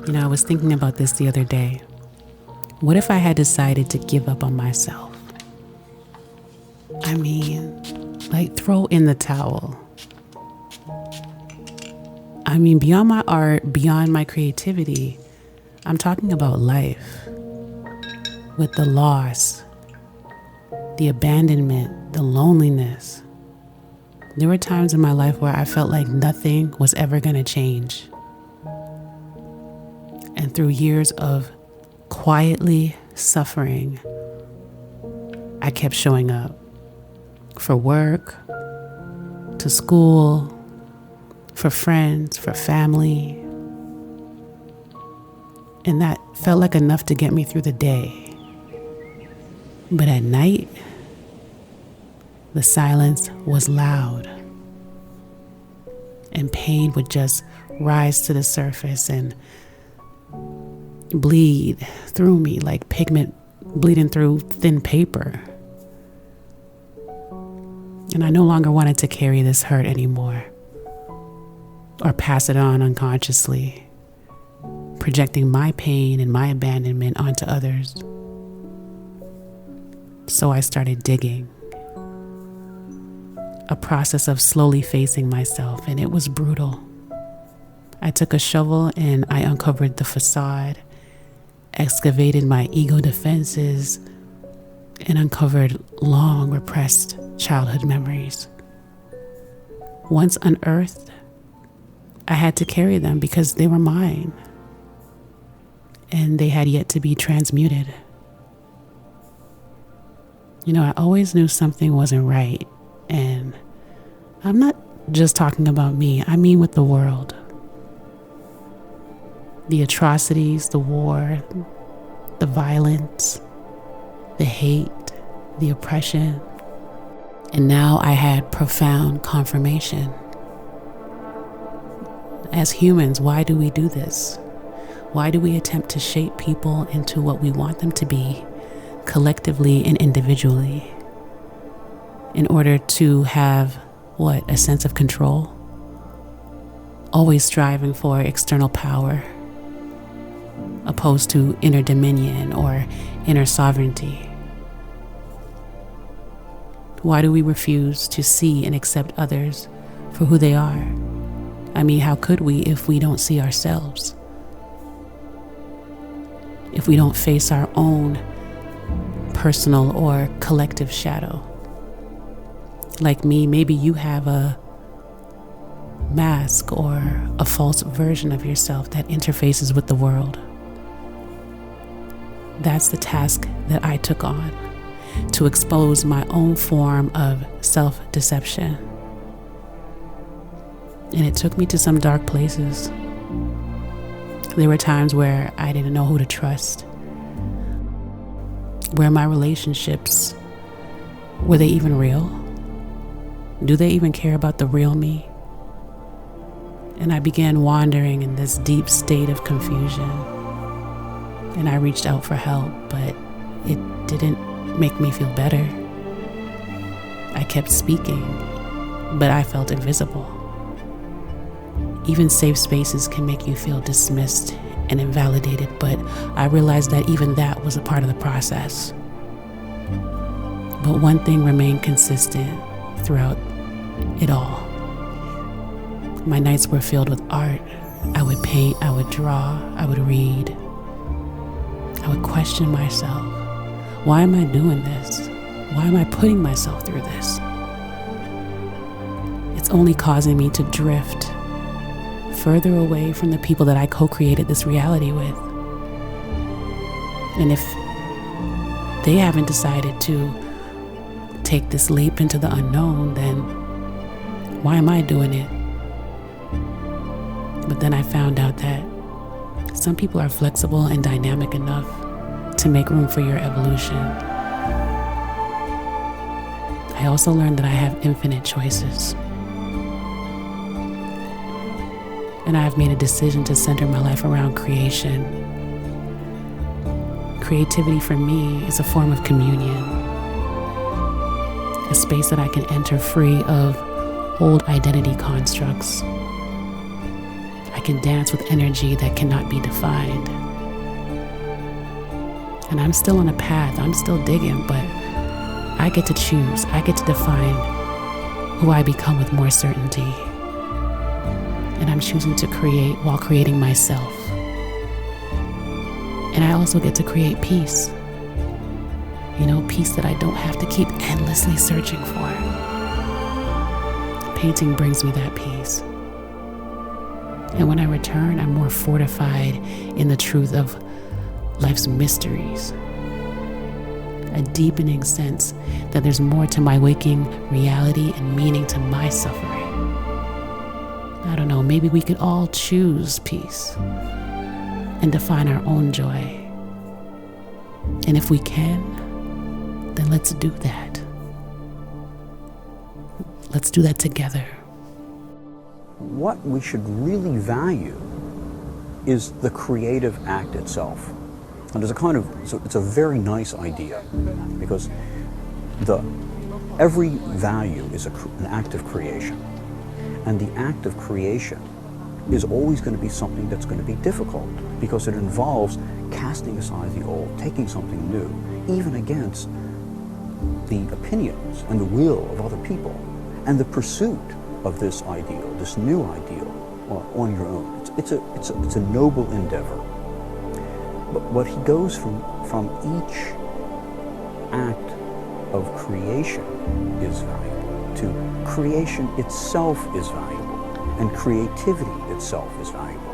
You know, I was thinking about this the other day. What if I had decided to give up on myself? I mean, like throw in the towel. I mean, beyond my art, beyond my creativity, I'm talking about life. With the loss, the abandonment, the loneliness. There were times in my life where I felt like nothing was ever going to change. And through years of quietly suffering, I kept showing up for work, to school, for friends, for family. And that felt like enough to get me through the day. But at night, the silence was loud. And pain would just rise to the surface and bleed through me like pigment bleeding through thin paper. And I no longer wanted to carry this hurt anymore or pass it on unconsciously, projecting my pain and my abandonment onto others. So I started digging, a process of slowly facing myself, and it was brutal. I took a shovel and I uncovered the facade, excavated my ego defenses, and uncovered long repressed childhood memories. Once unearthed, I had to carry them because they were mine, and they had yet to be transmuted. You know, I always knew something wasn't right, and I'm not just talking about me, I mean with the world. The atrocities, the war, the violence, the hate, the oppression. And now I had profound confirmation. As humans, why do we do this? Why do we attempt to shape people into what we want them to be, collectively and individually, in order to have, a sense of control? Always striving for external power, opposed to inner dominion or inner sovereignty. Why do we refuse to see and accept others for who they are? I mean, how could we if we don't see ourselves? If we don't face our own personal or collective shadow? Like me, maybe you have a mask or a false version of yourself that interfaces with the world. That's the task that I took on, to expose my own form of self-deception. And it took me to some dark places. There were times where I didn't know who to trust, where my relationships, were they even real? Do they even care about the real me? And I began wandering in this deep state of confusion. And I reached out for help, but it didn't make me feel better. I kept speaking, but I felt invisible. Even safe spaces can make you feel dismissed and invalidated, but I realized that even that was a part of the process. But one thing remained consistent throughout it all. My nights were filled with art. I would paint, I would draw, I would read. I would question myself. Why am I doing this? Why am I putting myself through this? It's only causing me to drift further away from the people that I co-created this reality with. And if they haven't decided to take this leap into the unknown, then why am I doing it? But then I found out that some people are flexible and dynamic enough to make room for your evolution. I also learned that I have infinite choices. And I have made a decision to center my life around creation. Creativity for me is a form of communion, a space that I can enter free of old identity constructs. I can dance with energy that cannot be defined. And I'm still on a path, I'm still digging, but I get to choose, I get to define who I become with more certainty. And I'm choosing to create while creating myself. And I also get to create peace. You know, peace that I don't have to keep endlessly searching for. Painting brings me that peace. And when I return, I'm more fortified in the truth of life's mysteries. A deepening sense that there's more to my waking reality and meaning to my suffering. I don't know, maybe we could all choose peace and define our own joy. And if we can, then let's do that. Let's do that together. What we should really value is the creative act itself. And there's a kind of, it's a very nice idea, because every value is an act of creation. And the act of creation is always going to be something that's going to be difficult, because it involves casting aside the old, taking something new, even against the opinions and the will of other people, and the pursuit of this ideal, this new ideal, on your own. It's a noble endeavor. But what he goes from each act of creation is valuable to creation itself is valuable, and creativity itself is valuable.